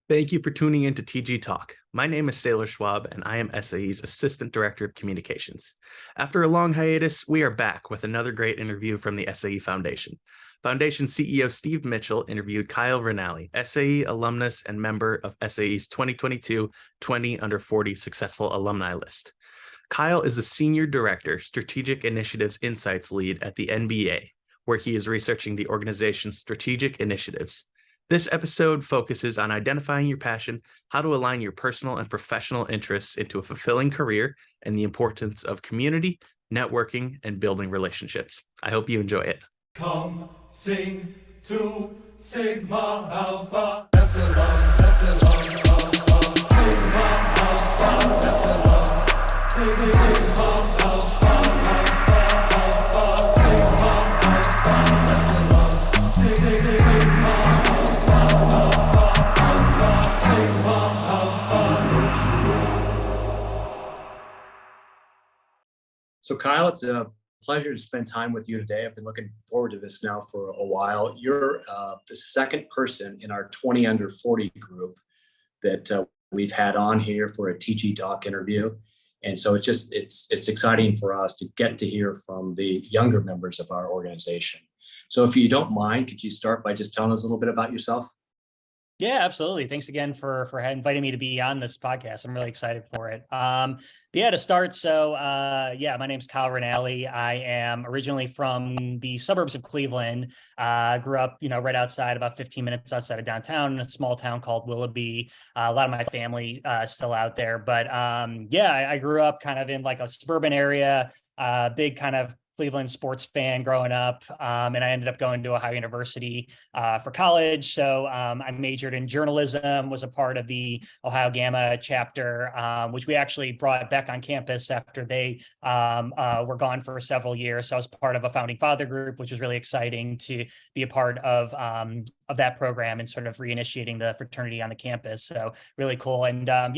Thank you for tuning in to TG Talk. My name is Sailor Schwab, and I am SAE's Assistant Director of Communications. After a long hiatus, we are back with another great interview from the SAE Foundation. Foundation CEO Steve Mitchell interviewed Kyle Ranally, SAE alumnus and member of SAE's 2022 20 Under 40 Successful Alumni List. Kyle is the Senior Director, Strategic Initiatives Insights Lead at the NBA, where he is researching the organization's strategic initiatives. This episode focuses on identifying your passion, how to align your personal and professional interests into a fulfilling career, and the importance of community, networking, and building relationships. I hope you enjoy it. Come sing to Sigma Alpha Epsilon, Epsilon, Sigma Alpha Epsilon, Sigma Alpha, Alpha, Sigma Alpha Epsilon, Sigma Alpha, Sigma Alpha. So Kyle, it's a pleasure to spend time with you today. I've been looking forward to this now for a while. You're the second person in our 20 under 40 group that we've had on here for a TG Talk interview. And so it's exciting for us to get to hear from the younger members of our organization. So if you don't mind, could you start by just telling us a little bit about yourself? Yeah, absolutely. Thanks again for inviting me to be on this podcast. I'm really excited for it. To start, my name's Kyle Ranally. I am originally from the suburbs of Cleveland. Grew up, right outside, about 15 minutes outside of downtown, in a small town called Willoughby. A lot of my family still out there, but I grew up kind of in like a suburban area, big kind of Cleveland sports fan growing up, and I ended up going to Ohio University for college. So I majored in journalism, was a part of the Ohio Gamma chapter, which we actually brought back on campus after they were gone for several years. So I was part of a founding father group, which was really exciting to be a part of that program and sort of reinitiating the fraternity on the campus. So really cool. And like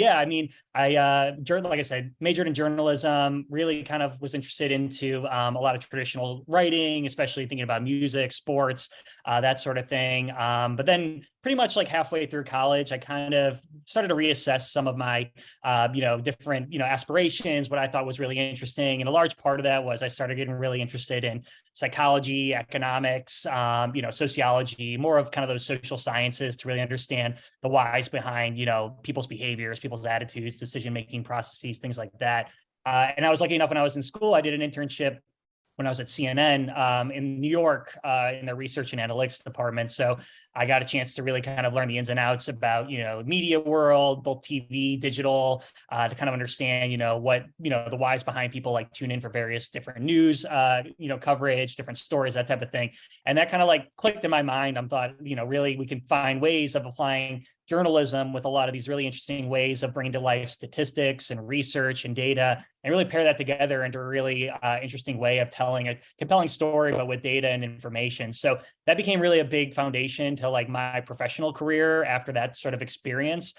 I said, majored in journalism, really kind of was interested into a lot of traditional writing, especially thinking about music, sports, that sort of thing. But then pretty much like halfway through college, I kind of started to reassess some of my, different, aspirations, what I thought was really interesting. And a large part of that was I started getting really interested in psychology, economics, sociology, more of kind of those social sciences to really understand the whys behind, people's behaviors, people's attitudes, decision-making processes, things like that. And I was lucky enough when I was in school, I did an internship when I was at CNN in New York in the research and analytics department. So I got a chance to really kind of learn the ins and outs about, media world, both TV, digital, to kind of understand, what, the whys behind people like tune in for various different news, coverage, different stories, that type of thing. And that kind of like clicked in my mind. I thought, really we can find ways of applying journalism with a lot of these really interesting ways of bringing to life statistics and research and data, and really pair that together into a really interesting way of telling a compelling story, but with data and information. So that became really a big foundation to like my professional career after that sort of experience.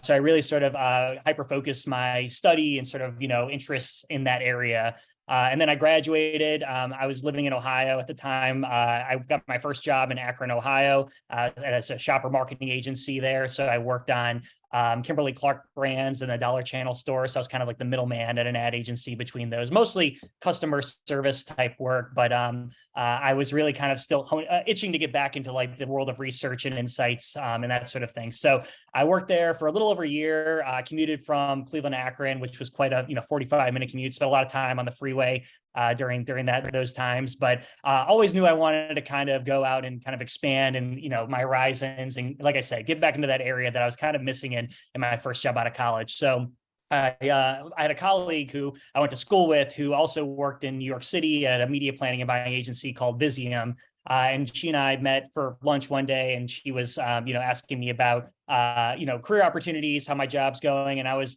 So I really sort of hyper-focused my study and sort of, interests in that area. And then I graduated. I was living in Ohio at the time. I got my first job in Akron, Ohio, as a shopper marketing agency there. So I worked on Kimberly-Clark brands and the Dollar Channel store. So I was kind of like the middleman at an ad agency between those, mostly customer service type work. But I was really kind of still itching to get back into like the world of research and insights and that sort of thing. So I worked there for a little over a year, commuted from Cleveland to Akron, which was quite a 45-minute commute. Spent a lot of time on the freeway during those times, but always knew I wanted to kind of go out and kind of expand and my horizons, and like I said, get back into that area that I was kind of missing in my first job out of college. So I had a colleague who I went to school with who also worked in New York City at a media planning and buying agency called Visium. And she and I met for lunch one day, and she was, asking me about, career opportunities, how my job's going. And I was,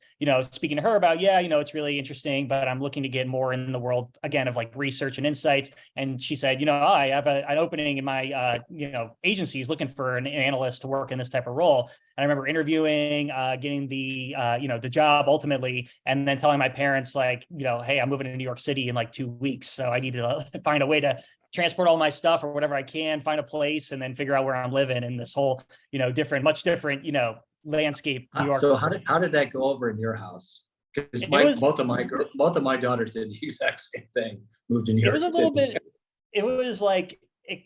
speaking to her about, it's really interesting, but I'm looking to get more in the world again of like research and insights. And she said, I have an opening in my, agency is looking for an analyst to work in this type of role. And I remember interviewing, getting the, the job ultimately, and then telling my parents like, hey, I'm moving to New York City in like 2 weeks. So I need to find a way to transport all my stuff or whatever I can, find a place, and then figure out where I'm living in this whole, much different, landscape New York. So how did that go over in your house? Because It was both of my daughters did the exact same thing. Moved to New it York was a City. little bit. It was like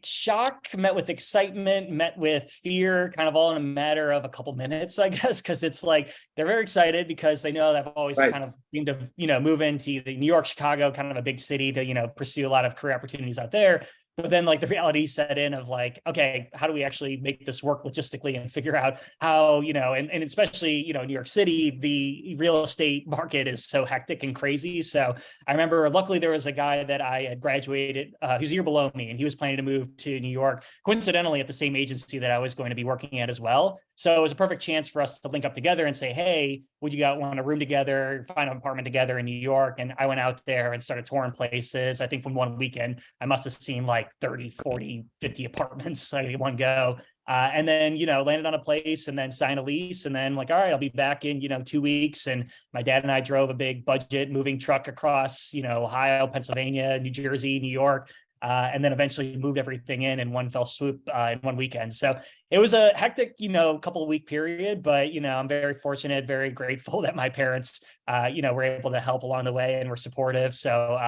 shock met with excitement, met with fear, kind of all in a matter of a couple minutes, I guess, because it's like they're very excited because they know that I've always Right. kind of dreamed of, move into the New York, Chicago, kind of a big city to, pursue a lot of career opportunities out there. But then like the reality set in of like, okay, how do we actually make this work logistically and figure out how, and especially, New York City, the real estate market is so hectic and crazy. So I remember luckily there was a guy that I had graduated, who's a year below me, and he was planning to move to New York, coincidentally at the same agency that I was going to be working at as well. So it was a perfect chance for us to link up together and say, hey, would you want a room together, find an apartment together in New York? And I went out there and started touring places. I think from one weekend, I must have seen like 30, 40, 50 apartments in one go. And then, landed on a place and then signed a lease. And then like, all right, I'll be back in, 2 weeks. And my dad and I drove a big budget moving truck across, Ohio, Pennsylvania, New Jersey, New York. And then eventually moved everything in one fell swoop in one weekend. So it was a hectic, couple of week period, but, I'm very fortunate, very grateful that my parents, were able to help along the way and were supportive. So,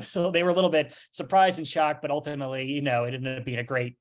so they were a little bit surprised and shocked, but ultimately, it ended up being a great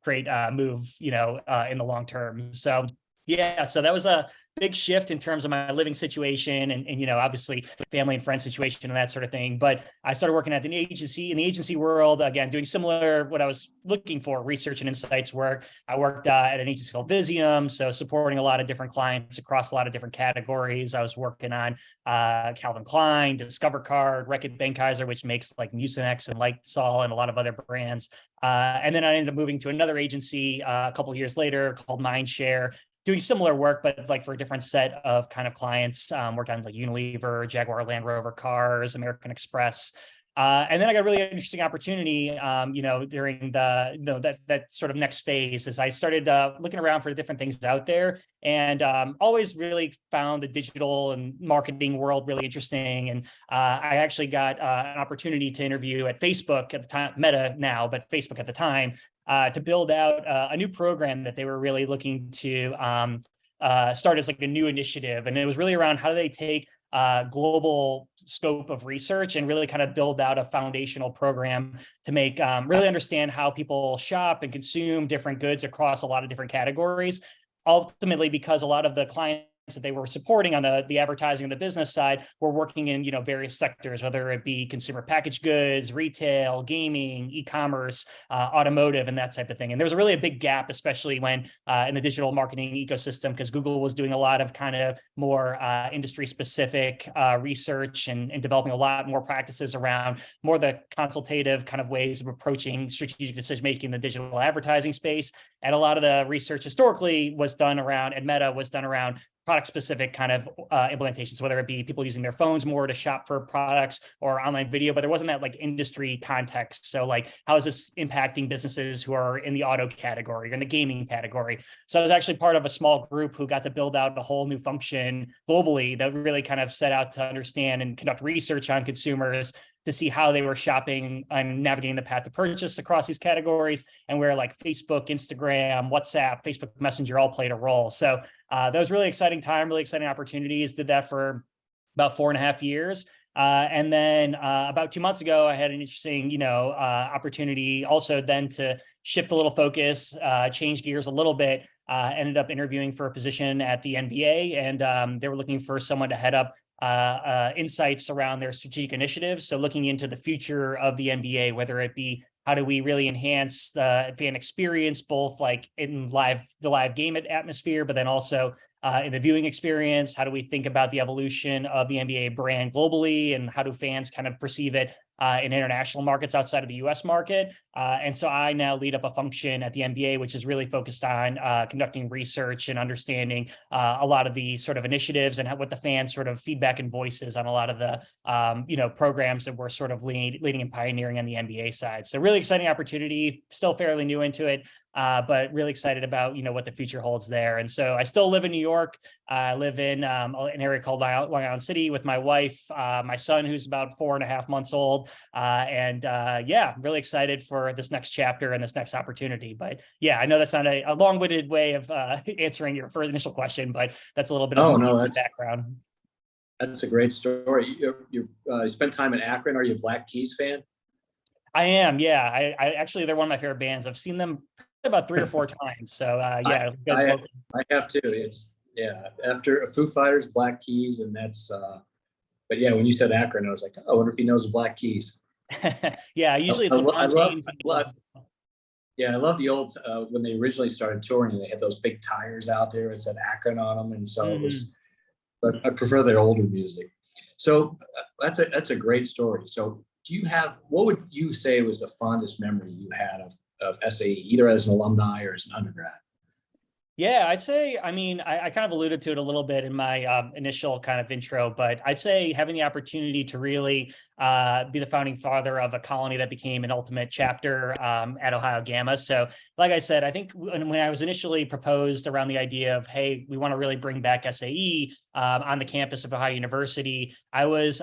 move, in the long term. So, yeah, so that was a big shift in terms of my living situation and obviously family and friend situation and that sort of thing. But I started working at an agency in the agency world, again, doing similar what I was looking for, research and insights work. I worked at an agency called Visium, so supporting a lot of different clients across a lot of different categories. I was working on Calvin Klein, Discover Card, Reckitt Benckiser, which makes like Mucinex and Lysol and a lot of other brands. And then I ended up moving to another agency a couple of years later called Mindshare, doing similar work, but like for a different set of kind of clients, worked on like Unilever, Jaguar Land Rover cars, American Express. And then I got a really interesting opportunity, during the, that sort of next phase as I started looking around for different things out there and always really found the digital and marketing world really interesting. And I actually got an opportunity to interview at Facebook at the time, Meta now, but Facebook at the time, to build out a new program that they were really looking to start as like a new initiative. And it was really around how do they take global scope of research and really kind of build out a foundational program to make really understand how people shop and consume different goods across a lot of different categories. Ultimately, because a lot of the clients that they were supporting on the advertising and the business side were working in various sectors, whether it be consumer packaged goods, retail, gaming, e-commerce, automotive, and that type of thing. And there was really a big gap, especially when in the digital marketing ecosystem, because Google was doing a lot of kind of more industry specific research and developing a lot more practices around more the consultative kind of ways of approaching strategic decision making in the digital advertising space. And a lot of the research historically was done around, and Meta was done around product specific kind of implementations, whether it be people using their phones more to shop for products or online video, but there wasn't that like industry context. So like, how is this impacting businesses who are in the auto category or in the gaming category? So I was actually part of a small group who got to build out a whole new function globally that really kind of set out to understand and conduct research on consumers to see how they were shopping and navigating the path to purchase across these categories, and where like Facebook, Instagram, WhatsApp, Facebook Messenger all played a role. So that was really exciting time, really exciting opportunities. Did that for about 4.5 years. And then about 2 months ago, I had an interesting, opportunity also then to shift a little focus, change gears a little bit, ended up interviewing for a position at the NBA, and they were looking for someone to head up insights around their strategic initiatives. So looking into the future of the NBA, whether it be how do we really enhance the fan experience, both like in the live game atmosphere, but then also in the viewing experience. How do we think about the evolution of the NBA brand globally, and how do fans kind of perceive it in international markets outside of the US market? And so I now lead up a function at the NBA, which is really focused on conducting research and understanding a lot of the sort of initiatives and what the fans sort of feedback and voices on a lot of the, programs that we're sort of leading and pioneering on the NBA side. So really exciting opportunity, still fairly new into it, but really excited about, what the future holds there. And so I still live in New York. I live in an area called Long Island City with my wife, my son, who's about 4.5 months old. Yeah, I'm really excited for this next chapter and this next opportunity. But yeah, I know that's not a long-winded way of answering your first initial question, but that's a little bit of the background. That's a great story. You spent time in Akron. Are you a Black Keys fan? I am. Yeah, I actually, they're one of my favorite bands. I've seen them about 3 or 4 times. So yeah, I have too. It's after Foo Fighters, Black Keys, and that's. But yeah, when you said Akron, I was like, oh, I wonder if he knows the Black Keys. Yeah, usually it's I love the old when they originally started touring. They had those big tires out there. It said Akron on them, and so it was. I prefer their older music. So that's a great story. So do you have, what would you say was the fondest memory you had of SAE, either as an alumni or as an undergrad? Yeah, I'd say, I mean, I kind of alluded to it a little bit in my initial kind of intro, but I'd say having the opportunity to really be the founding father of a colony that became an ultimate chapter at Ohio Gamma. So like I said, I think when I was initially proposed around the idea of, hey, we want to really bring back SAE on the campus of Ohio University, I was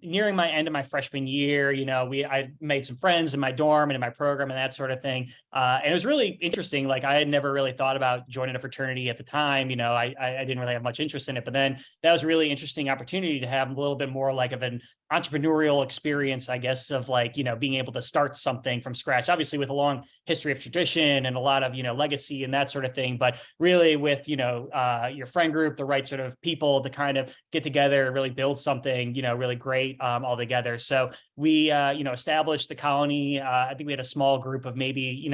nearing my end of my freshman year. I made some friends in my dorm and in my program and that sort of thing. And it was really interesting. Like I had never really thought about joining a fraternity at the time. I didn't really have much interest in it, but then that was a really interesting opportunity to have a little bit more like of an entrepreneurial experience, I guess, of like, being able to start something from scratch, obviously with a long history of tradition and a lot of, legacy and that sort of thing, but really with, your friend group, the right sort of people to kind of get together and really build something, really great all together. So we, established the colony. I think we had a small group of maybe,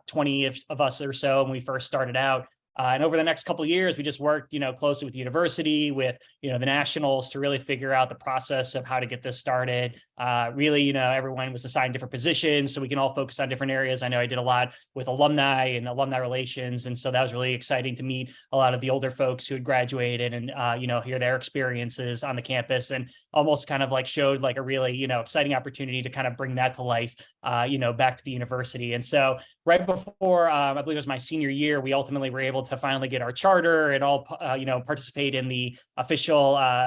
20 of us or so when we first started out. And over the next couple of years, we just worked, closely with the university, with, the nationals to really figure out the process of how to get this started. Really, everyone was assigned different positions so we can all focus on different areas. I know I did a lot with alumni and alumni relations. And so that was really exciting to meet a lot of the older folks who had graduated and, hear their experiences on the campus and almost kind of like showed like a really, exciting opportunity to kind of bring that to life, back to the university. And so right before, I believe it was my senior year, we ultimately were able to finally get our charter and all, participate in the official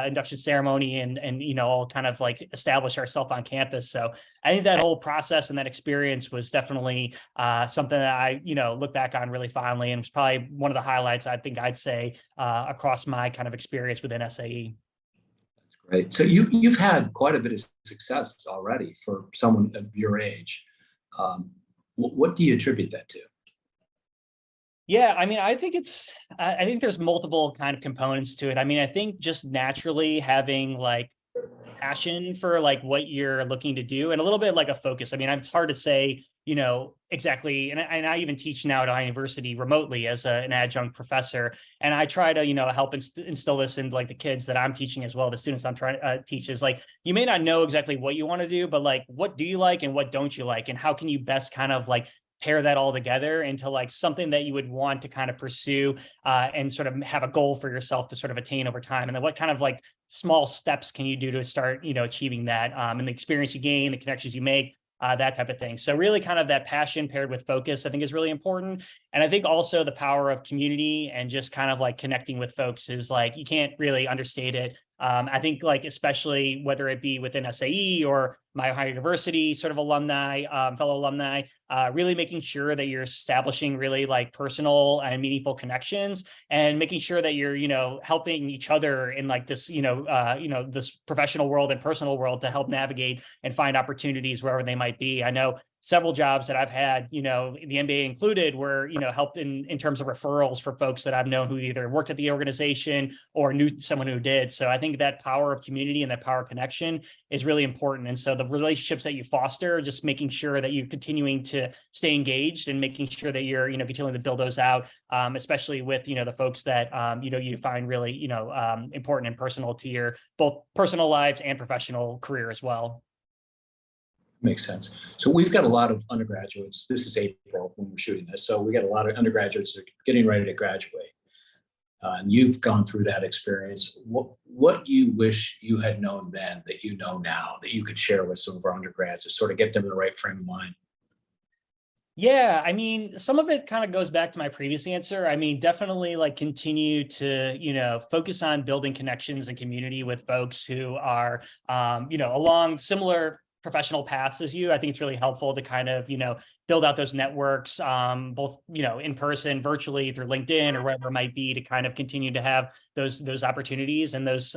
induction ceremony and all kind of like establish ourselves on campus. So I think that whole process and that experience was definitely something that I, look back on really fondly. And it was probably one of the highlights I think I'd say across my kind of experience within SAE. Right. So you've had quite a bit of success already for someone of your age. What do you attribute that to? Yeah, I mean, I think there's multiple kind of components to it. I mean, I think just naturally having like passion for like what you're looking to do and a little bit like a focus. I mean, it's hard to say, exactly. And I even teach now at Ohio University remotely as an adjunct professor. And I try to, help instill this in like the kids that I'm teaching as well. The students I'm trying to teach is like, you may not know exactly what you want to do, but like, what do you like and what don't you like? And how can you best kind of like pair that all together into like something that you would want to kind of pursue and sort of have a goal for yourself to sort of attain over time. And then what kind of like small steps can you do to start, achieving that and the experience you gain, the connections you make, that type of thing. So really kind of that passion paired with focus, I think is really important. And I think also the power of community and just kind of like connecting with folks is like, you can't really understate it. I think like, especially whether it be within SAE or my Ohio University sort of alumni, fellow alumni, really making sure that you're establishing really like personal and meaningful connections and making sure that you're, helping each other in like this, this professional world and personal world to help navigate and find opportunities wherever they might be. I know several jobs that I've had, the MBA included, were, helped in terms of referrals for folks that I've known who either worked at the organization or knew someone who did. So I think that power of community and that power of connection is really important. And so the relationships that you foster, just making sure that you're continuing to stay engaged and making sure that you're, continuing to build those out, especially with, the folks that, you find really, important and personal to your both personal lives and professional career as well. Makes sense. So we've got a lot of undergraduates. This is April when we're shooting this. So we got a lot of undergraduates that are getting ready to graduate. And you've gone through that experience. What do you wish you had known then that you know now that you could share with some of our undergrads to sort of get them in the right frame of mind? Yeah, I mean, some of it kind of goes back to my previous answer. I mean, definitely like continue to, focus on building connections and community with folks who are, along similar professional paths as you. I think it's really helpful to kind of, build out those networks, both, in person, virtually through LinkedIn or whatever it might be, to kind of continue to have those opportunities and those,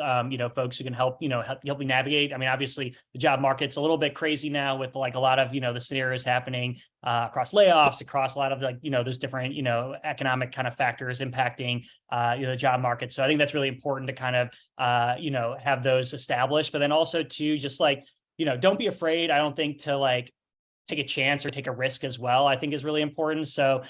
folks who can help, help you navigate. I mean, obviously the job market's a little bit crazy now with like a lot of, the scenarios happening across layoffs, across a lot of like, those different, economic kind of factors impacting, the job market. So I think that's really important to kind of, have those established, but then also to just like, don't be afraid, I don't think, to like take a chance or take a risk as well, I think is really important. So,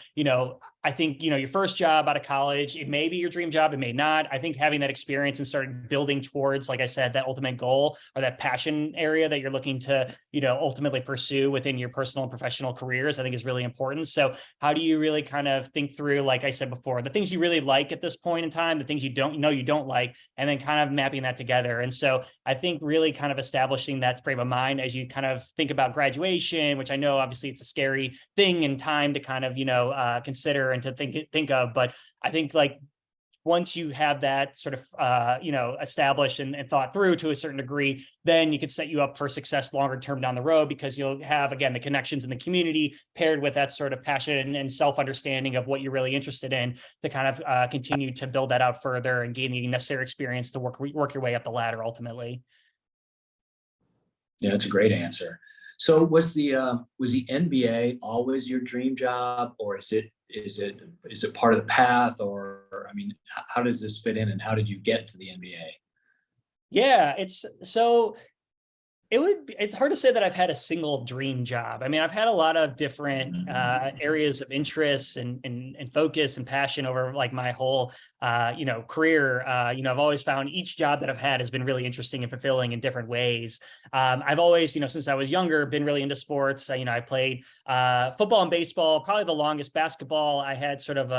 I think, your first job out of college, it may be your dream job, it may not. I think having that experience and starting building towards, like I said, that ultimate goal or that passion area that you're looking to, ultimately pursue within your personal and professional careers, I think is really important. So how do you really kind of think through, like I said before, the things you really like at this point in time, the things you don't like, and then kind of mapping that together. And so I think really kind of establishing that frame of mind as you kind of think about graduation, which I know obviously it's a scary thing and time to kind of, consider and to think of, but I think like once you have that sort of established and thought through to a certain degree, then you could set you up for success longer term down the road, because you'll have, again, the connections in the community paired with that sort of passion and self-understanding of what you're really interested in to kind of continue to build that out further and gain the necessary experience to work your way up the ladder ultimately. Yeah, that's a great answer. So was the NBA always your dream job, or is it part of the path, or I mean, how does this fit in, and how did you get to the NBA? Yeah, it's hard to say that I've had a single dream job. I mean, I've had a lot of different areas of interest and focus and passion over like my whole career. I've always found each job that I've had has been really interesting and fulfilling in different ways. I've always, since I was younger, been really into sports. I played football and baseball, probably the longest. Basketball, I had sort of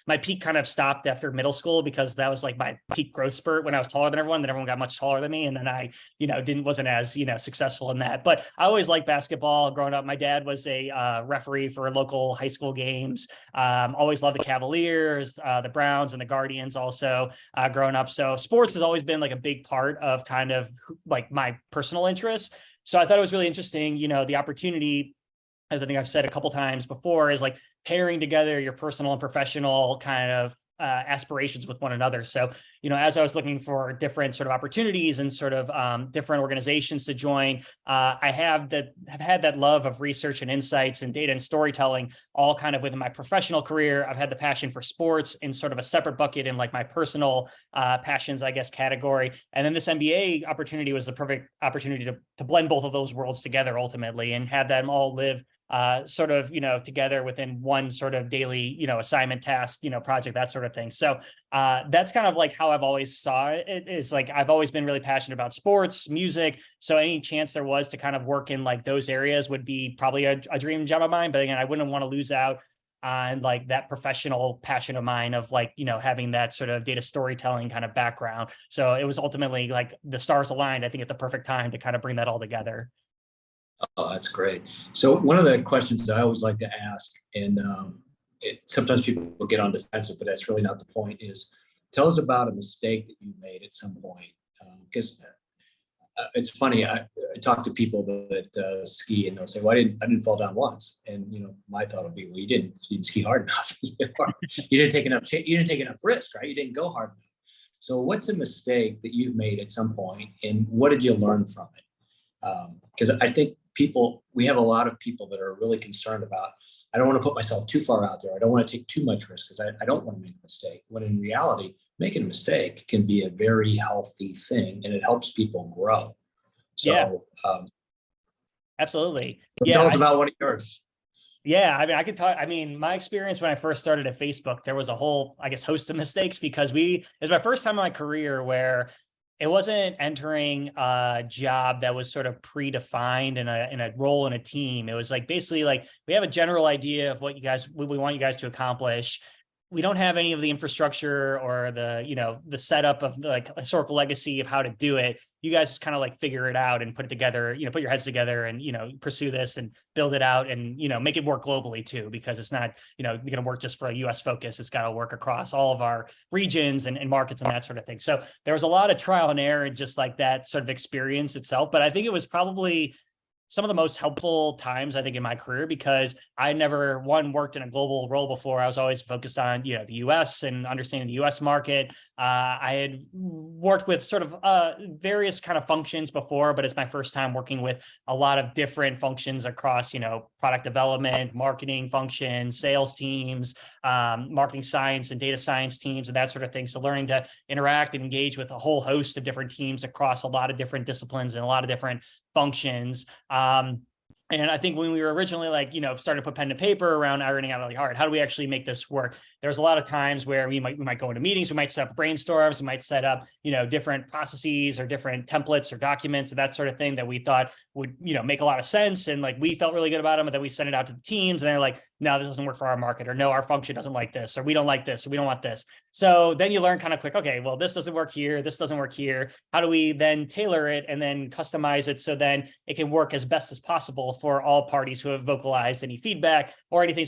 my peak kind of stopped after middle school, because that was like my peak growth spurt when I was taller than everyone. Then everyone got much taller than me, and then I, wasn't as successful in that. But I always liked basketball growing up. My dad was a referee for local high school games. Always loved the Cavaliers, the Browns, and the Guardians also growing up. So sports has always been like a big part of kind of like my personal interests. So I thought it was really interesting, the opportunity, as I think I've said a couple times before, is like pairing together your personal and professional kind of aspirations with one another. So, as I was looking for different sort of opportunities and sort of different organizations to join, I have had that love of research and insights and data and storytelling all kind of within my professional career. I've had the passion for sports in sort of a separate bucket in like my personal passions, I guess, category. And then this MBA opportunity was the perfect opportunity to blend both of those worlds together ultimately and have them all live sort of, together within one sort of daily, assignment, task, project, that sort of thing. So that's kind of like how I've always saw it. Is like, I've always been really passionate about sports, music. So any chance there was to kind of work in like those areas would be probably a dream job of mine. But again, I wouldn't want to lose out on like that professional passion of mine of like, having that sort of data storytelling kind of background. So it was ultimately like the stars aligned, I think, at the perfect time to kind of bring that all together. Oh, that's great. So one of the questions I always like to ask, and sometimes people get on defensive, but that's really not the point, is tell us about a mistake that you made at some point. Because it's funny, I talk to people that ski, and they'll say, well, I didn't fall down once. And, my thought would be, well, you didn't ski hard enough. You didn't take enough risk, right? You didn't go hard enough. So what's a mistake that you've made at some point, and what did you learn from it? Because I think we have a lot of people that are really concerned about, I don't want to put myself too far out there. I don't want to take too much risk because I don't want to make a mistake. When in reality, making a mistake can be a very healthy thing, and it helps people grow. So, yeah, absolutely. Tell us about one of yours. Yeah, I mean, I could talk. I mean, my experience when I first started at Facebook, there was a whole, I guess, host of mistakes, because it was my first time in my career where it wasn't entering a job that was sort of predefined in a role in a team. It was like basically like, we have a general idea of what we want you guys to accomplish. we don't have any of the infrastructure or the, the setup of the like historical legacy of how to do it. You guys just kind of like figure it out and put it together, put your heads together and, pursue this and build it out and, make it work globally too, because it's not, going to work just for a US focus. It's got to work across all of our regions and markets and that sort of thing. So there was a lot of trial and error and just like that sort of experience itself. But I think it was probably some of the most helpful times, I think, in my career, because I never worked in a global role before. I was always focused on, the US and understanding the US market. I had worked with sort of various kind of functions before, but it's my first time working with a lot of different functions across, product development, marketing functions, sales teams, marketing science and data science teams and that sort of thing. So learning to interact and engage with a whole host of different teams across a lot of different disciplines and a lot of different functions. And I think when we were originally starting to put pen to paper around ironing out really hard, how do we actually make this work? There's a lot of times where we might go into meetings, we might set up brainstorms, we might set up, different processes or different templates or documents and that sort of thing that we thought would, make a lot of sense. And like, we felt really good about them, but then we sent it out to the teams and they're like, no, this doesn't work for our market, or no, our function doesn't like this, or we don't like this, or we don't want this. So then you learn kind of quick, okay, well, this doesn't work here. This doesn't work here. How do we then tailor it and then customize it so then it can work as best as possible for all parties who have vocalized any feedback or anything,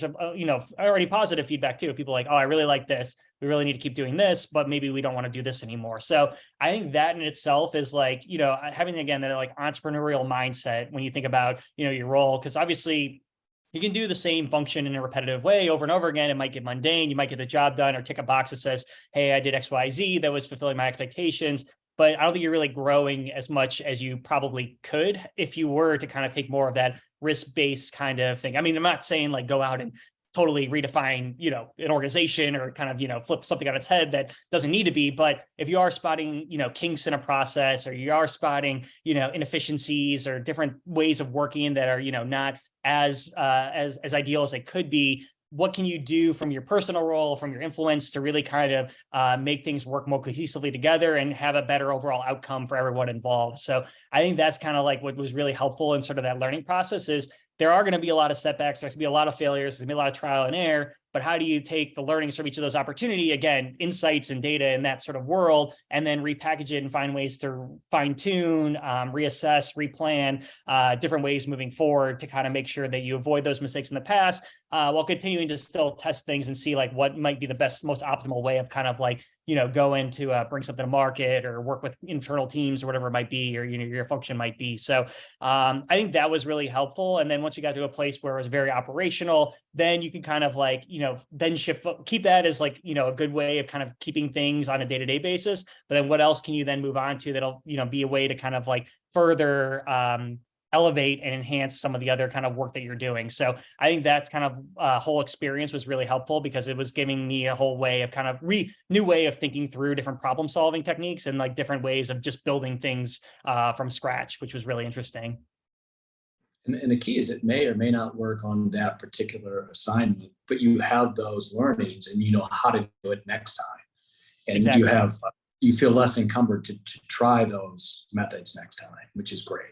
already positive feedback too. People like, oh, I really like this. We really need to keep doing this, but maybe we don't want to do this anymore. So I think that in itself is like, having, again, that like entrepreneurial mindset when you think about, your role, because obviously you can do the same function in a repetitive way over and over again. It might get mundane. You might get the job done or tick a box that says, hey, I did X, Y, Z that was fulfilling my expectations. But I don't think you're really growing as much as you probably could if you were to kind of take more of that risk-based kind of thing. I mean, I'm not saying like go out and totally redefine, an organization or kind of, flip something on its head that doesn't need to be. But if you are spotting, kinks in a process, or you are spotting, inefficiencies or different ways of working that are, not as ideal as they could be, what can you do from your personal role, from your influence to really kind of make things work more cohesively together and have a better overall outcome for everyone involved? So I think that's kind of like what was really helpful in sort of that learning process is there are going to be a lot of setbacks. There's going to be a lot of failures. There's going to be a lot of trial and error. But how do you take the learnings from each of those opportunity, again, insights and data in that sort of world, and then repackage it and find ways to fine tune, reassess, replan different ways moving forward to kind of make sure that you avoid those mistakes in the past while continuing to still test things and see like what might be the best, most optimal way of kind of like, going to bring something to market or work with internal teams or whatever it might be, or, your function might be. So I think that was really helpful. And then once you got to a place where it was very operational, then you can kind of like, then keep that as like, a good way of kind of keeping things on a day-to-day basis. But then what else can you then move on to that'll, be a way to kind of like further elevate and enhance some of the other kind of work that you're doing. So I think that kind of whole experience was really helpful because it was giving me a whole way of kind of new way of thinking through different problem solving techniques and like different ways of just building things from scratch, which was really interesting. And the key is it may or may not work on that particular assignment, but you have those learnings and you know how to do it next time. And exactly. You feel less encumbered to try those methods next time, which is great.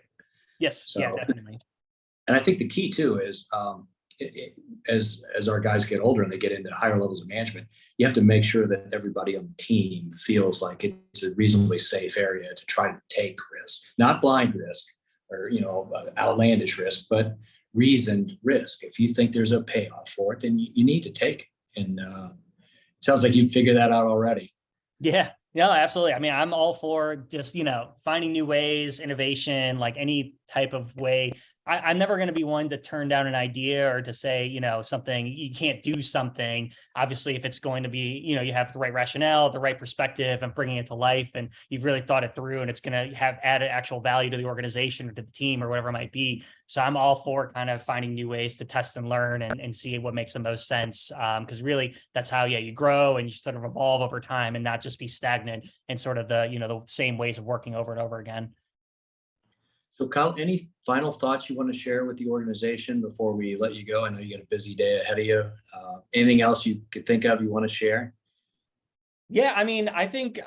Yes, so, yeah, definitely. And I think the key too is as our guys get older and they get into higher levels of management, you have to make sure that everybody on the team feels like it's a reasonably safe area to try to take risk, not blind risk or outlandish risk, but reasoned risk. If you think there's a payoff for it, then you need to take it. And it sounds like you figured that out already. Yeah. No, absolutely. I mean, I'm all for just, finding new ways, innovation, like any type of way. I'm never going to be one to turn down an idea or to say, something, you can't do something. Obviously, if it's going to be, you have the right rationale, the right perspective and bringing it to life and you've really thought it through and it's going to have added actual value to the organization or to the team or whatever it might be. So I'm all for kind of finding new ways to test and learn and see what makes the most sense. Because really that's how, you grow and you sort of evolve over time and not just be stagnant in sort of the, the same ways of working over and over again. So Kyle, any final thoughts you want to share with the organization before we let you go? I know you got a busy day ahead of you. Anything else you could think of you want to share? Yeah, I mean, I think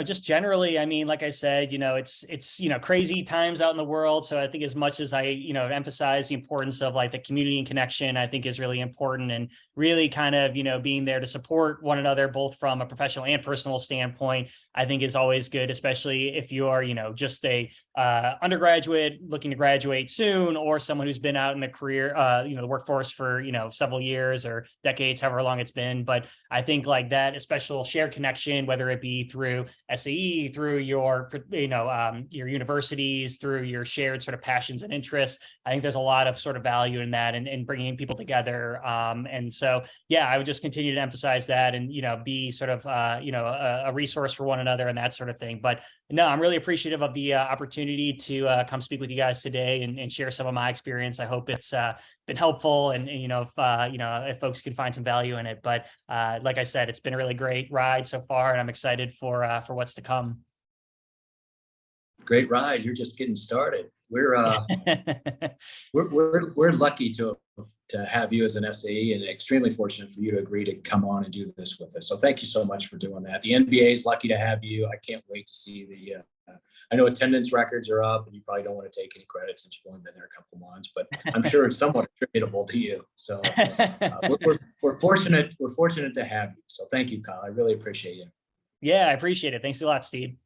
just generally, I mean, like I said, it's crazy times out in the world. So I think as much as I, emphasize the importance of like the community and connection, I think is really important, and really kind of, being there to support one another, both from a professional and personal standpoint, I think is always good, especially if you are, just a undergraduate looking to graduate soon, or someone who's been out in the career, the workforce for, several years or decades, however long it's been. But I think like that, especially shared connection, whether it be through SAE, through your, your universities, through your shared sort of passions and interests. I think there's a lot of sort of value in that, and bringing people together. And so, yeah, I would just continue to emphasize that, and, be sort of, a resource for one another and that sort of thing. But no, I'm really appreciative of the opportunity to come speak with you guys today, and share some of my experience. I hope it's been helpful, and if folks can find some value in it. But like I said, it's been a really great ride so far, and I'm excited for what's to come. Great ride. You're just getting started. We're lucky to have you as an SAE, and extremely fortunate for you to agree to come on and do this with us. So thank you so much for doing that. The NBA is lucky to have you. I can't wait to see I know attendance records are up, and you probably don't want to take any credit since you've only been there a couple months, but I'm sure it's somewhat attributable to you. So we're fortunate to have you. So thank you, Kyle. I really appreciate you. Yeah, I appreciate it. Thanks a lot, Steve.